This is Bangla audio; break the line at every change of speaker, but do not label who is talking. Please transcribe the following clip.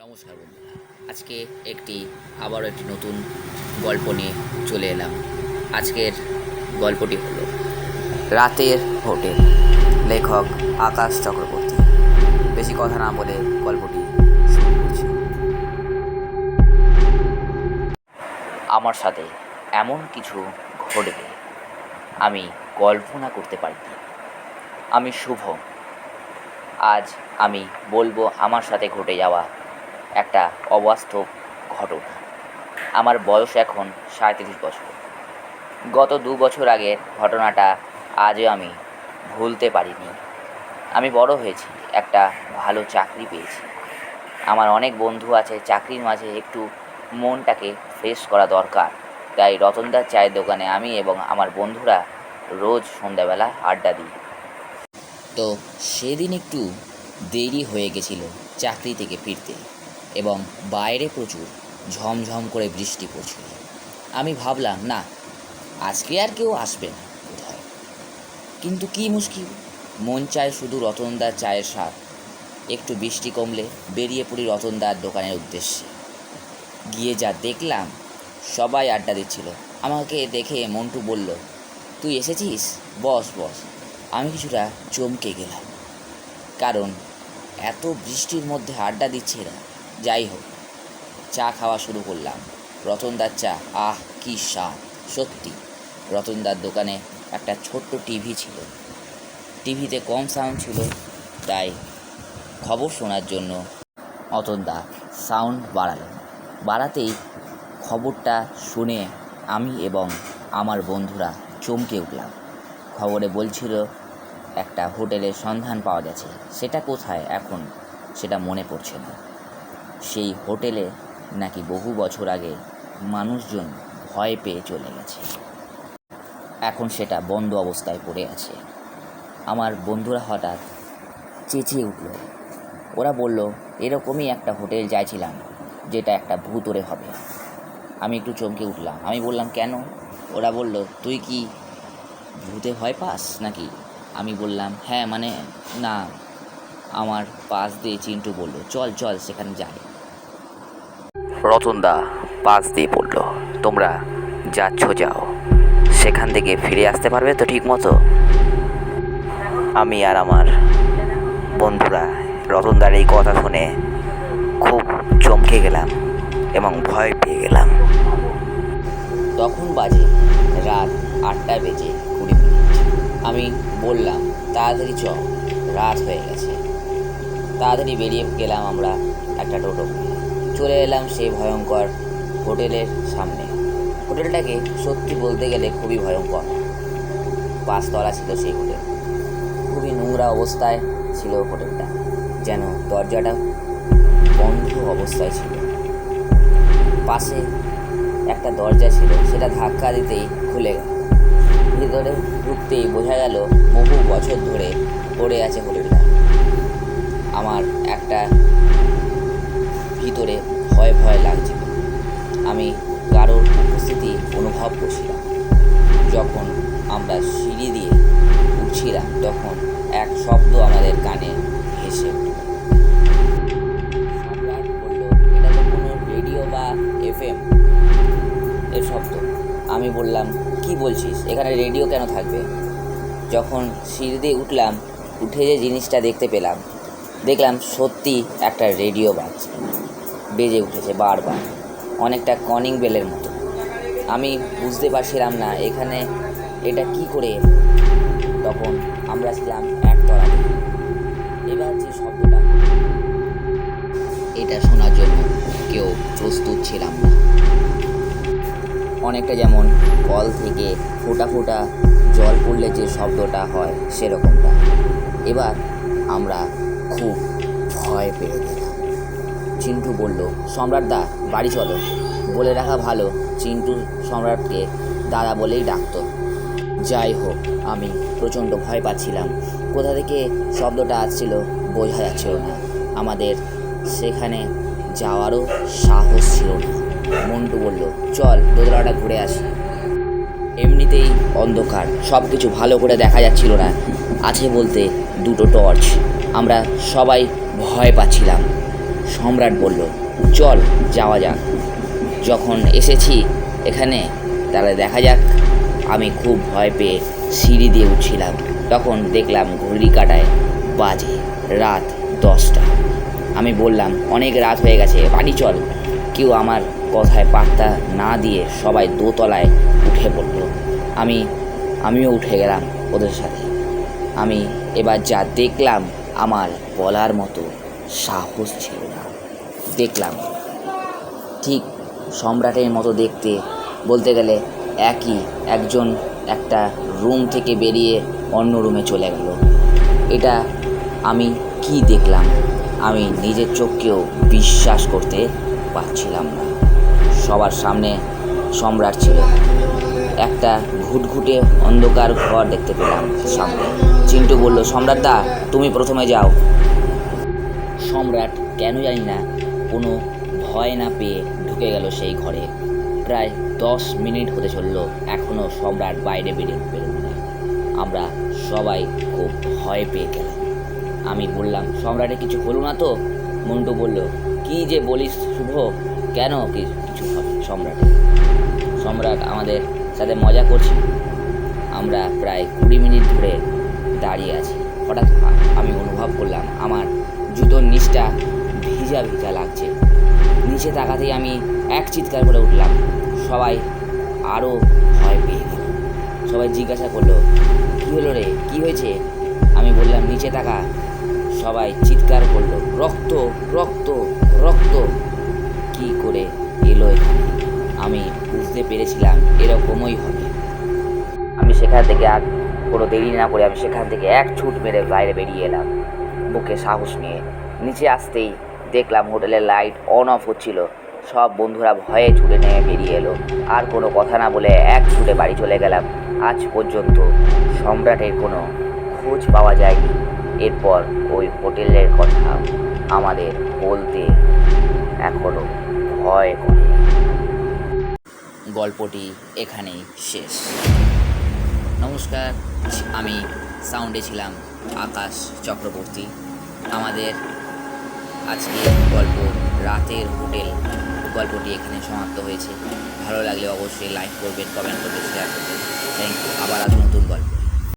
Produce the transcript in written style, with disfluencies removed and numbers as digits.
নমস্কার বন্ধুরা, আজকে আবারও একটি নতুন গল্প নিয়ে চলে এলাম। আজকের গল্পটি হলো রাতের হোটেল, লেখক আকাশ চক্রবর্তী। বেশি কথা না বলে গল্পটি শুরু করছি। আমার সাথে এমন কিছু ঘটবে আমি কল্পনা করতে পারিনি। আমি শুভ। আজ আমি বলবো আমার সাথে ঘটে যাওয়া একটা অবাস্তব ঘটনা। আমার বয়স এখন 37 বছর। গত 2 বছর আগের ঘটনাটা আজও আমি ভুলতে পারিনি। আমি বড় হয়েছি, একটা ভালো চাকরি পেয়েছি। আমার অনেক বন্ধু আছে, চাকরির মাঝে একটু মনটাকে ফ্রেশ করা দরকার। তাই রতনদার চায়ের দোকানে আমি এবং আমার বন্ধুরা রোজ সন্ধ্যাবেলা আড্ডা দিই। তো সেদিন একটু দেরি হয়ে গেছিল চাকরি থেকে ফিরতে, এবং বাইরে প্রচুর ঝমঝম করে বৃষ্টি পড়ছিল। আমি ভাবলাম, না, আজকে আর কেউ আসবে না বোধহয়। কিন্তু কী মুশকিল, মন চায় শুধু রতনদার চায়ের স্বাদ। একটু বৃষ্টি কমলে বেরিয়ে পড়ি রতনদার দোকানের উদ্দেশ্যে। গিয়ে যা দেখলাম, সবাই আড্ডা দিচ্ছিল। আমাকে দেখে মন্টু বলল, তুই এসেছিস, বস বস। আমি কিছুটা চমকে গেলাম, কারণ এত বৃষ্টির মধ্যে আড্ডা দিচ্ছে এরা। যাই হোক, চা খাওয়া শুরু করলাম। রতনদার চা, আহ কি স্বাদ! সত্যি, রতনদার দোকানে একটা ছোট্ট টিভি ছিল। টিভিতে কম সাউন্ড ছিল, তাই খবর শোনার জন্য রতনদা সাউন্ড বাড়াতেই খবরটা শুনে আমি এবং আমার বন্ধুরা চমকে উঠলাম। খবরে বলছিল একটা হোটেলের সন্ধান পাওয়া গেছে। সেটা কোথায় এখন সেটা মনে পড়ছে না। সেই হোটেলে নাকি বহু বছর আগে মানুষজন ভয় পেয়ে চলে গেছে। এখন সেটা বন্ধ অবস্থায় পড়ে আছে। আমার বন্ধুরা হঠাৎ চেঁচিয়ে উঠল। ওরা বলল, এরকমই একটা হোটেল চাইছিলাম, যেটা একটা ভূতরে হবে। আমি একটু চমকে উঠলাম। আমি বললাম, কেন? ওরা বলল, তুই কি ভূতে ভয় পাস নাকি? আমি বললাম, হ্যাঁ, মানে না। আমার পাশ দিয়ে চিন্টু বলল, চল চল সেখানে যাই। রতনদা পাশ দিয়ে বলল, তোমরা যাচ্ছ যাও, সেখান থেকে ফিরে আসতে পারবে তো ঠিক মতো? আমি আর আমার বন্ধুরা রতনদার এই কথা শুনে খুব চমকে গেলাম এবং ভয় পেয়ে গেলাম। তখন বাজে রাত 8:20। আমি বললাম, তাড়াতাড়ি চ, রাত হয়ে গেছে। তাড়াতাড়ি বেরিয়ে গেলাম আমরা একটা টোটো। চলে এলাম সেই ভয়ঙ্কর হোটেলের সামনে। হোটেলটাকে সত্যি বলতে গেলে খুবই ভয়ঙ্কর। 5 তলা ছিল সেই হোটেল। খুবই নোংরা অবস্থায় ছিল হোটেলটা, যেন দরজাটা বন্ধ অবস্থায় ছিল। পাশে একটা দরজা ছিল, সেটা ধাক্কা দিতেই খুলে গেল। ভিতরে ঢুকতেই বোঝা গেল বহু বছর ধরে পড়ে আছে হোটেলটা। আমার একটা ভিতরে ভয় ভয় লাগছিল। আমি কারোর উপস্থিতি অনুভব করছিলাম। যখন আমরা সিঁড়ি দিয়ে উঠছিলাম, তখন এক শব্দ আমাদের কানে ভেসে উঠল। সম্রাট বলল, এটা তো কোনো রেডিও বা FM এর শব্দ। আমি বললাম, কি বলছিস, এখানে রেডিও কেন থাকবে? যখন সিঁড়ি দিয়ে উঠলাম, উঠে যে জিনিসটা দেখতে পেলাম, দেখলাম সত্যি একটা রেডিও বেজে উঠেছে বারবার, অনেকটা কলিং বেলের মতো। আমি বুঝতে পারছিলাম না এখানে এটা কি করে এলো। তখন আমরা ছিলাম একতলাতে। এবার যে শব্দটা, এটা শোনার জন্য কেউ প্রস্তুত ছিলাম না। অনেকটা যেমন কল থেকে ফোঁটা ফোঁটা জল পড়লে যে শব্দটা হয়, সেরকমটা। এবার আমরা খুব ভয় পেয়ে গেলাম। চিন্টু বলল, সম্রাট দা, বাড়ি চলো। বলে রাখা ভালো, চিন্টু সম্রাটকে দাদা বলেই ডাকতো। যাই হোক, আমি প্রচণ্ড ভয় পাচ্ছিলাম। কোথা থেকে শব্দটা আসছিল বোঝা যাচ্ছিল না। আমাদের সেখানে যাওয়ারও সাহস ছিল না। মন্টু বলল, চল দোতলাটা ঘুরে আসি। এমনিতেই অন্ধকার, সব কিছু ভালো করে দেখা যাচ্ছিল না। আছে বলতে 2টো টর্চ। আমরা সবাই ভয় পাচ্ছিলাম। সম্রাট বলল, চল যাওয়া যাক, যখন এসেছি এখানে তাহলে দেখা যাক। আমি খুব ভয় পেয়ে সিঁড়ি দিয়ে উঠছিলাম, তখন দেখলাম ঘড়ি কাঁটায় বাজে রাত 10টা। আমি বললাম, অনেক রাত হয়ে গেছে, বাড়ি চল। কেউ আমার কথায় পাত্তা না দিয়ে সবাই দোতলায় উঠে পড়ল। আমিও উঠে গেলাম ওদের সাথে। আমি এবার যা দেখলাম আমার বলার মতো সাহস ছিল না। দেখলাম ঠিক সম্রাটের মতো দেখতে, বলতে গেলে একজন একটা রুম থেকে বেরিয়ে অন্য রুমে চলে গেল। এটা আমি কি দেখলাম, আমি নিজের চোখকেও বিশ্বাস করতে পারছিলাম না। সবার সামনে সম্রাট ছিল। একটা ঘুটঘুটে অন্ধকার ঘর দেখতে পেলাম সামনে। চিন্টু বলল, সম্রাট দা, তুমি প্রথমে যাও। সম্রাট কেন জানি না কোনো ভয় না পেয়ে ঢুকে গেল সেই ঘরে। প্রায় 10 মিনিট হতে চলল, এখনও সম্রাট বাইরে বেরোল না। আমরা সবাই খুব ভয় পেয়ে গেলাম। আমি বললাম, সম্রাটের কিছু হলো না তো? মন্টু বলল, কি যে বলিস শুভ, কেন কিছু হবে সম্রাট আমাদের সাথে মজা করছি। আমরা প্রায় 20 মিনিট ধরে দাঁড়িয়ে আছি। হঠাৎ আমি অনুভব করলাম আমার জুতোর নিচটা ভিজা ভিজা লাগছে। নিচে তাকাতেই আমি এক চিৎকার করে উঠলাম। সবাই আরও ভয় পেয়ে গেল। সবাই জিজ্ঞাসা করলো, কী হলো রে, কী হয়েছে? আমি বললাম, নিচে তাকা। সবাই চিৎকার করলো, রক্ত রক্ত রক্ত। কী করে এলো এখানে? আমি বুঝতে পেরেছিলাম এরকমই হবে। আমি সেখান থেকে আর কোনো দেরি না করে আমি সেখান থেকে এক ছুট মেরে বাইরে বেরিয়ে এলাম বুকে সাহস নিয়ে। নিচে আসতেই দেখলাম হোটেলের লাইট অন অফ হচ্ছিল। সব বন্ধুরা ভয়ে ছুটে নেমে বেরিয়ে এলো। আর কোনো কথা না বলে এক ছুটে বাড়ি চলে গেলাম। আজ পর্যন্ত সম্রাটের কোনো খোঁজ পাওয়া যায়নি। এরপর ওই হোটেলের কথা আমাদের বলতে এখনও ভয় করে। গল্পটি এখানেই শেষ। নমস্কার, আমি সাউন্ডে ছিলাম আকাশ চক্রবর্তী। আমাদের আজকের গল্প রাতের হোটেল গল্পটি এখানে সমাপ্ত হয়েছে। ভালো লাগলে অবশ্যই লাইক করবেন, কমেন্ট করবেন, শেয়ার করবেন। Thank you. আবার নতুন গল্প।